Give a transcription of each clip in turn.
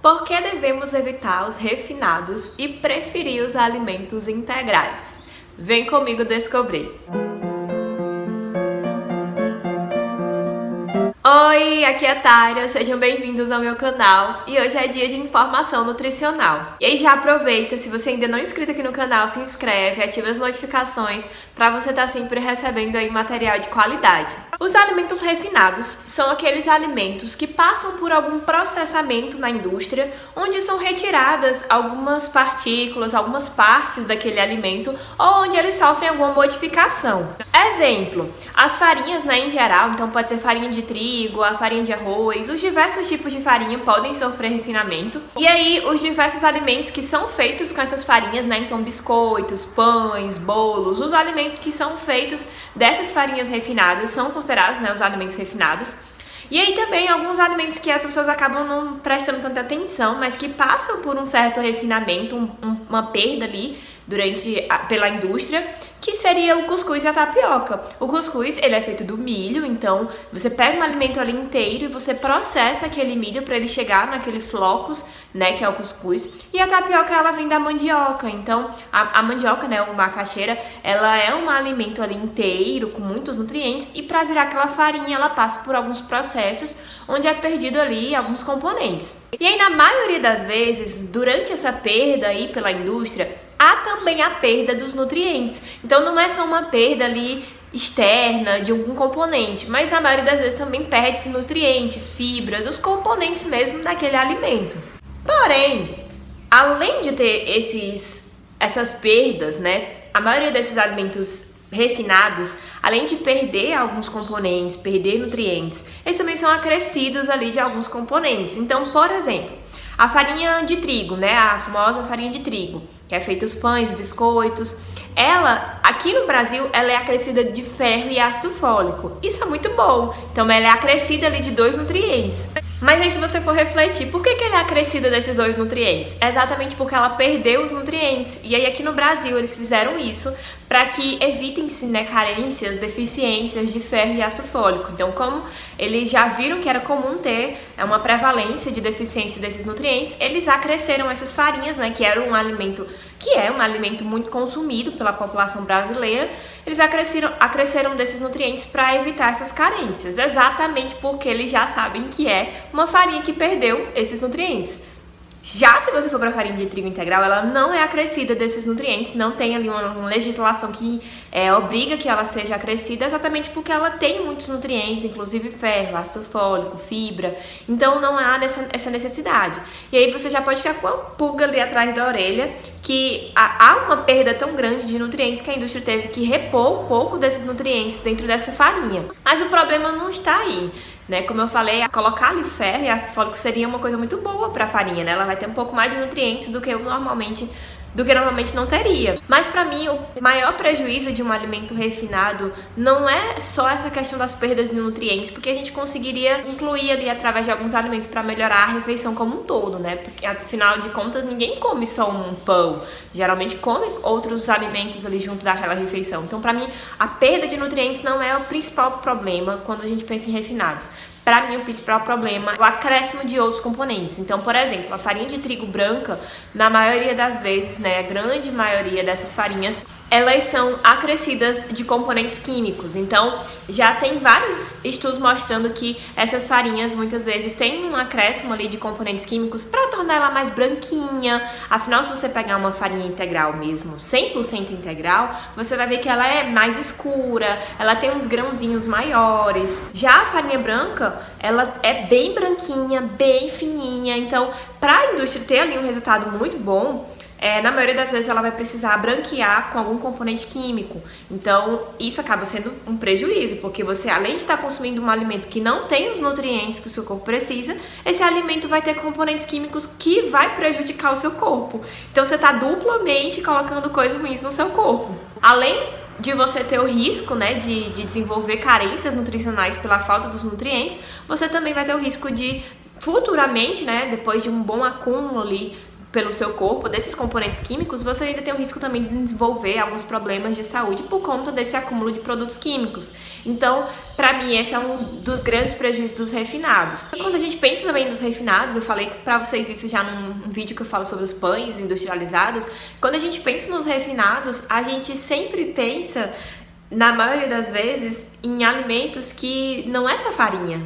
Por que devemos evitar os refinados e preferir os alimentos integrais? Vem comigo descobrir! Oi, aqui é Tária, sejam bem-vindos ao meu canal e hoje é dia de informação nutricional. E aí já aproveita, se você ainda não é inscrito aqui no canal, se inscreve, ativa as notificações para você estar sempre recebendo aí material de qualidade. Os alimentos refinados são aqueles alimentos que passam por algum processamento na indústria, onde são retiradas algumas partículas, algumas partes daquele alimento ou onde eles sofrem alguma modificação. Exemplo, as farinhas, em geral, então pode ser farinha de trigo, a farinha de arroz, os diversos tipos de farinha podem sofrer refinamento. E aí, os diversos alimentos que são feitos com essas farinhas, então biscoitos, pães, bolos, os alimentos que são feitos dessas farinhas refinadas são considerados, os alimentos refinados. E aí também alguns alimentos que as pessoas acabam não prestando tanta atenção, mas que passam por um certo refinamento, uma perda ali pela indústria, que seria o cuscuz e a tapioca. O cuscuz, ele é feito do milho, então você pega um alimento ali inteiro e você processa aquele milho para ele chegar naquele flocos, que é o cuscuz. E a tapioca, ela vem da mandioca, então a mandioca, ou macaxeira, ela é um alimento ali inteiro, com muitos nutrientes, e para virar aquela farinha, ela passa por alguns processos, onde é perdido ali alguns componentes. E aí, na maioria das vezes, durante essa perda aí pela indústria, há também a perda dos nutrientes. Então não é só uma perda ali externa de algum componente, mas na maioria das vezes também perde-se nutrientes, fibras, os componentes mesmo daquele alimento. Porém, além de ter essas perdas, a maioria desses alimentos refinados, além de perder alguns componentes, perder nutrientes, eles também são acrescidos ali de alguns componentes. Então, por exemplo, a farinha de trigo, a famosa farinha de trigo, que é feita os pães, biscoitos, ela, aqui no Brasil, ela é acrescida de ferro e ácido fólico. Isso é muito bom. Então, ela é acrescida ali de 2 nutrientes. Mas aí, se você for refletir, por que ela é acrescida desses 2 nutrientes? É exatamente porque ela perdeu os nutrientes. E aí, aqui no Brasil, eles fizeram isso para que evitem-se, carências, deficiências de ferro e ácido fólico. Então, como eles já viram que era comum ter uma prevalência de deficiência desses nutrientes, eles acresceram essas farinhas, que é um alimento muito consumido pela população brasileira. Eles acresceram desses nutrientes para evitar essas carências, exatamente porque eles já sabem que é uma farinha que perdeu esses nutrientes. Já se você for para a farinha de trigo integral, ela não é acrescida desses nutrientes, não tem ali uma legislação que obriga que ela seja acrescida, exatamente porque ela tem muitos nutrientes, inclusive ferro, ácido fólico, fibra, então não há essa necessidade. E aí você já pode ficar com a pulga ali atrás da orelha, que há uma perda tão grande de nutrientes que a indústria teve que repor um pouco desses nutrientes dentro dessa farinha. Mas o problema não está aí. Como eu falei, colocar ali ferro e ácido fólico seria uma coisa muito boa para a farinha, Ela vai ter um pouco mais de nutrientes do que normalmente não teria. Mas para mim, o maior prejuízo de um alimento refinado não é só essa questão das perdas de nutrientes, porque a gente conseguiria incluir ali através de alguns alimentos para melhorar a refeição como um todo, Porque afinal de contas, ninguém come só um pão, geralmente come outros alimentos ali junto daquela refeição. Então, para mim, a perda de nutrientes não é o principal problema quando a gente pensa em refinados. Para mim, o principal problema é o acréscimo de outros componentes. Então, por exemplo, a farinha de trigo branca, na maioria das vezes, a grande maioria dessas farinhas, elas são acrescidas de componentes químicos. Então, já tem vários estudos mostrando que essas farinhas, muitas vezes, têm um acréscimo ali de componentes químicos para tornar ela mais branquinha. Afinal, se você pegar uma farinha integral mesmo, 100% integral, você vai ver que ela é mais escura, ela tem uns grãozinhos maiores. Já a farinha branca, ela é bem branquinha, bem fininha. Então, para a indústria ter ali um resultado muito bom, na maioria das vezes ela vai precisar branquear com algum componente químico. Então, isso acaba sendo um prejuízo, porque você, além de estar consumindo um alimento que não tem os nutrientes que o seu corpo precisa, esse alimento vai ter componentes químicos que vai prejudicar o seu corpo. Então, você está duplamente colocando coisas ruins no seu corpo. Além de você ter o risco, de desenvolver carências nutricionais pela falta dos nutrientes, você também vai ter o risco de, futuramente, depois de um bom acúmulo ali pelo seu corpo, desses componentes químicos, você ainda tem o risco também de desenvolver alguns problemas de saúde por conta desse acúmulo de produtos químicos. Então, pra mim, esse é um dos grandes prejuízos dos refinados. E quando a gente pensa também nos refinados, eu falei pra vocês isso já num vídeo que eu falo sobre os pães industrializados, quando a gente pensa nos refinados, a gente sempre pensa, na maioria das vezes, em alimentos que não é essa farinha.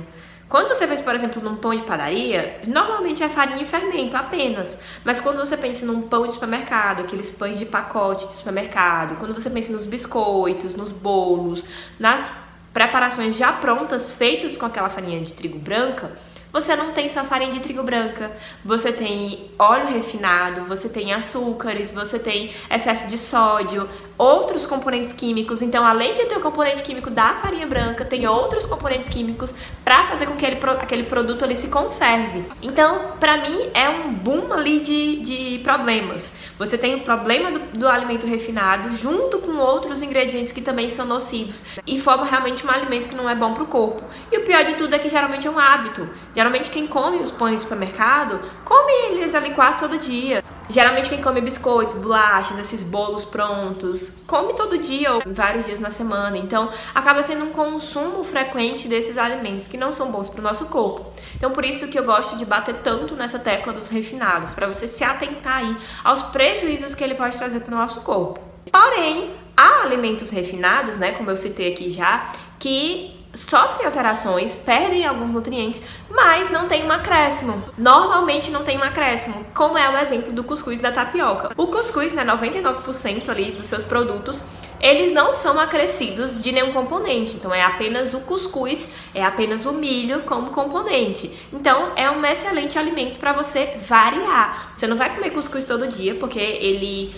Quando você pensa, por exemplo, num pão de padaria, normalmente é farinha e fermento apenas. Mas quando você pensa num pão de supermercado, aqueles pães de pacote de supermercado, quando você pensa nos biscoitos, nos bolos, nas preparações já prontas, feitas com aquela farinha de trigo branca, você não tem só farinha de trigo branca, você tem óleo refinado, você tem açúcares, você tem excesso de sódio, outros componentes químicos. Então, além de ter o componente químico da farinha branca, tem outros componentes químicos para fazer com que aquele produto ali se conserve. Então, para mim, é um boom ali de problemas. Você tem o problema do alimento refinado junto com outros ingredientes que também são nocivos e forma realmente um alimento que não é bom para o corpo. E o pior de tudo é que geralmente é um hábito. Geralmente quem come os pães de supermercado, come eles ali quase todo dia. Geralmente quem come biscoitos, bolachas, esses bolos prontos, come todo dia ou vários dias na semana. Então, acaba sendo um consumo frequente desses alimentos que não são bons para o nosso corpo. Então, por isso que eu gosto de bater tanto nessa tecla dos refinados, para você se atentar aí aos prejuízos que ele pode trazer para o nosso corpo. Porém, há alimentos refinados, né, como eu citei aqui já, que sofrem alterações, perdem alguns nutrientes, mas não tem um acréscimo. Normalmente não tem um acréscimo, como é o exemplo do cuscuz da tapioca. O cuscuz, né, 99% ali dos seus produtos, eles não são acrescidos de nenhum componente. Então é apenas o cuscuz, é apenas o milho como componente. Então é um excelente alimento para você variar. Você não vai comer cuscuz todo dia, porque ele,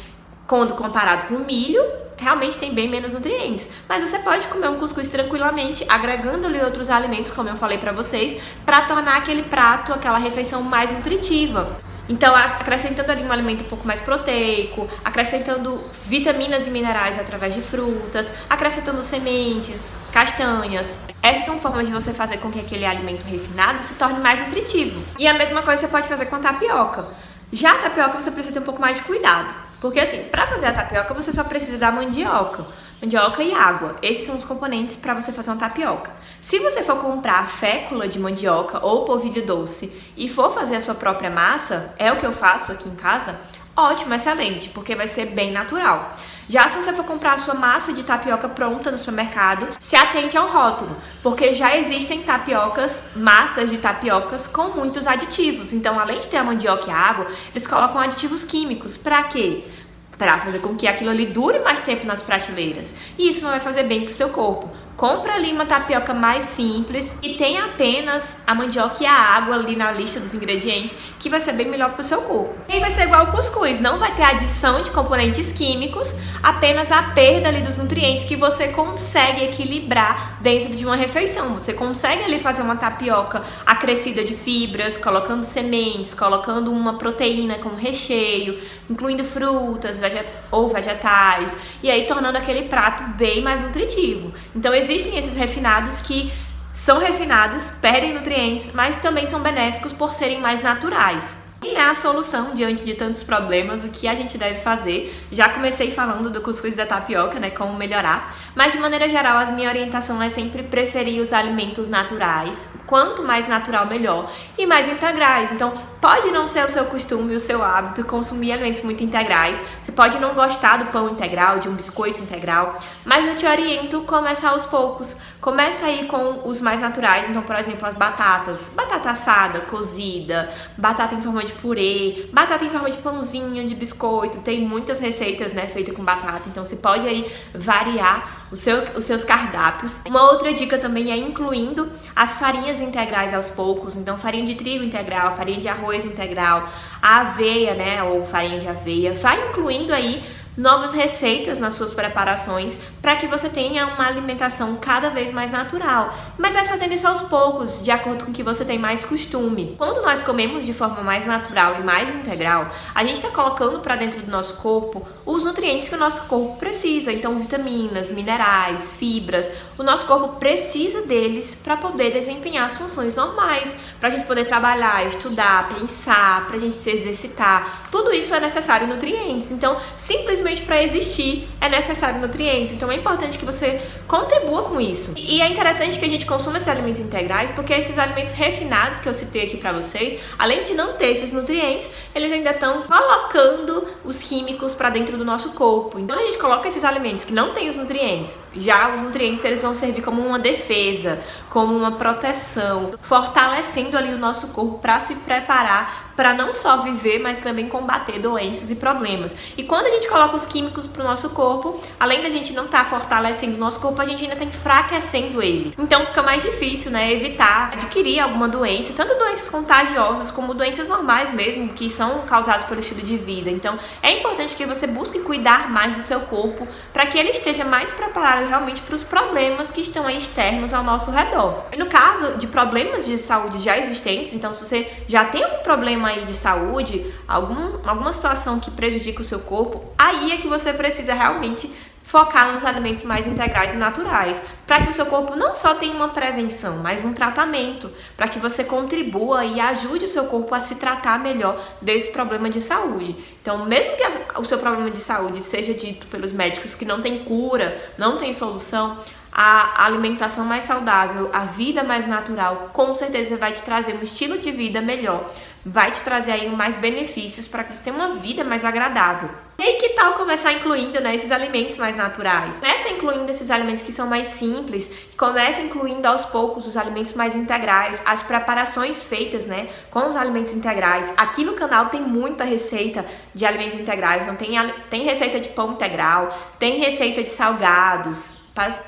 quando comparado com o milho, realmente tem bem menos nutrientes. Mas você pode comer um cuscuz tranquilamente, agregando ali outros alimentos, como eu falei pra vocês, para tornar aquele prato, aquela refeição mais nutritiva. Então, acrescentando ali um alimento um pouco mais proteico, acrescentando vitaminas e minerais através de frutas, acrescentando sementes, castanhas. Essas são formas de você fazer com que aquele alimento refinado se torne mais nutritivo. E a mesma coisa você pode fazer com a tapioca. Já a tapioca você precisa ter um pouco mais de cuidado. Porque assim, para fazer a tapioca você só precisa da mandioca e água. Esses são os componentes para você fazer uma tapioca. Se você for comprar a fécula de mandioca ou polvilho doce e for fazer a sua própria massa, é o que eu faço aqui em casa, ótimo, excelente, porque vai ser bem natural. Já se você for comprar a sua massa de tapioca pronta no supermercado, se atente ao rótulo, porque já existem massas de tapiocas com muitos aditivos. Então, além de ter a mandioca e a água, eles colocam aditivos químicos. Pra quê? Para fazer com que aquilo ali dure mais tempo nas prateleiras. E isso não vai fazer bem pro seu corpo. Compra ali uma tapioca mais simples e tem apenas a mandioca e a água ali na lista dos ingredientes, que vai ser bem melhor pro seu corpo. E vai ser igual ao cuscuz, não vai ter adição de componentes químicos, apenas a perda ali dos nutrientes que você consegue equilibrar dentro de uma refeição. Você consegue ali fazer uma tapioca acrescida de fibras, colocando sementes, colocando uma proteína como recheio, incluindo frutas ou vegetais, e aí tornando aquele prato bem mais nutritivo. Então existem esses refinados que são refinados, perdem nutrientes, mas também são benéficos por serem mais naturais. E a solução diante de tantos problemas, o que a gente deve fazer? Já comecei falando do cuscuz da tapioca, né, como melhorar, mas de maneira geral a minha orientação é sempre preferir os alimentos naturais, quanto mais natural melhor, e mais integrais. Então pode não ser o seu costume, o seu hábito consumir alimentos muito integrais, você pode não gostar do pão integral, de um biscoito integral, mas eu te oriento começa aos poucos. Começa aí com os mais naturais, então por exemplo as batatas, batata assada, cozida, batata em forma de purê, batata em forma de pãozinho, de biscoito, tem muitas receitas, né, feitas com batata, então você pode aí variar os seus cardápios. Uma outra dica também é incluindo as farinhas integrais aos poucos, então farinha de trigo integral, farinha de arroz integral, a aveia, né, ou farinha de aveia, vai incluindo aí novas receitas nas suas preparações para que você tenha uma alimentação cada vez mais natural. Mas vai fazendo isso aos poucos, de acordo com o que você tem mais costume. Quando nós comemos de forma mais natural e mais integral, a gente está colocando para dentro do nosso corpo os nutrientes que o nosso corpo precisa. Então, vitaminas, minerais, fibras, o nosso corpo precisa deles para poder desempenhar as funções normais, para a gente poder trabalhar, estudar, pensar, para a gente se exercitar. Tudo isso é necessário nutrientes. Então, simplesmente para existir é necessário nutrientes. Então, é importante que você contribua com isso. E é interessante que a gente consuma esses alimentos integrais, porque esses alimentos refinados que eu citei aqui para vocês, além de não ter esses nutrientes, eles ainda estão colocando os químicos para dentro do nosso corpo. Então, a gente coloca esses alimentos que não têm os nutrientes, já os nutrientes eles vão servir como uma defesa, como uma proteção, fortalecendo ali o nosso corpo para se preparar para não só viver, mas também combater doenças e problemas. E quando a gente coloca os químicos para o nosso corpo, além da gente não estar fortalecendo o nosso corpo, a gente ainda está enfraquecendo ele. Então fica mais difícil, né, evitar adquirir alguma doença, tanto doenças contagiosas como doenças normais mesmo, que são causadas pelo estilo de vida. Então é importante que você busque cuidar mais do seu corpo para que ele esteja mais preparado realmente para os problemas que estão aí externos ao nosso redor. E no caso de problemas de saúde já existentes, então se você já tem algum problema aí de saúde, alguma situação que prejudica o seu corpo, aí é que você precisa realmente focar nos alimentos mais integrais e naturais, para que o seu corpo não só tenha uma prevenção, mas um tratamento, para que você contribua e ajude o seu corpo a se tratar melhor desse problema de saúde. Então, mesmo que o seu problema de saúde seja dito pelos médicos que não tem cura, não tem solução, a alimentação mais saudável, a vida mais natural, com certeza vai te trazer um estilo de vida melhor, vai te trazer aí mais benefícios para que você tenha uma vida mais agradável. E aí, que tal começar incluindo, né, esses alimentos mais naturais? Começa incluindo esses alimentos que são mais simples, começa incluindo aos poucos os alimentos mais integrais, as preparações feitas, né, com os alimentos integrais. Aqui no canal tem muita receita de alimentos integrais, então tem receita de pão integral, tem receita de salgados,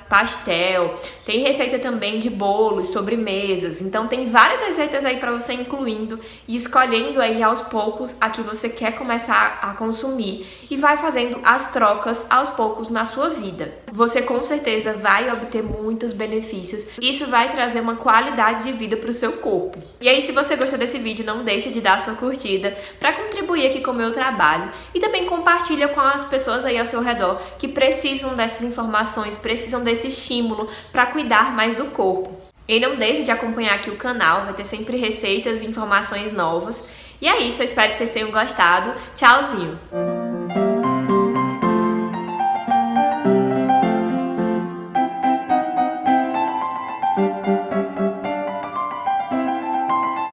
pastel, tem receita também de bolos, sobremesas. Então tem várias receitas aí para você incluindo e escolhendo aí aos poucos a que você quer começar a consumir e vai fazendo as trocas aos poucos na sua vida. Você com certeza vai obter muitos benefícios. Isso vai trazer uma qualidade de vida para o seu corpo. E aí, se você gostou desse vídeo, não deixa de dar sua curtida para contribuir aqui com o meu trabalho e também compartilha com as pessoas aí ao seu redor que precisam dessas informações, precisam desse estímulo para cuidar mais do corpo. E não deixe de acompanhar aqui o canal, vai ter sempre receitas e informações novas. E é isso, eu espero que vocês tenham gostado. Tchauzinho!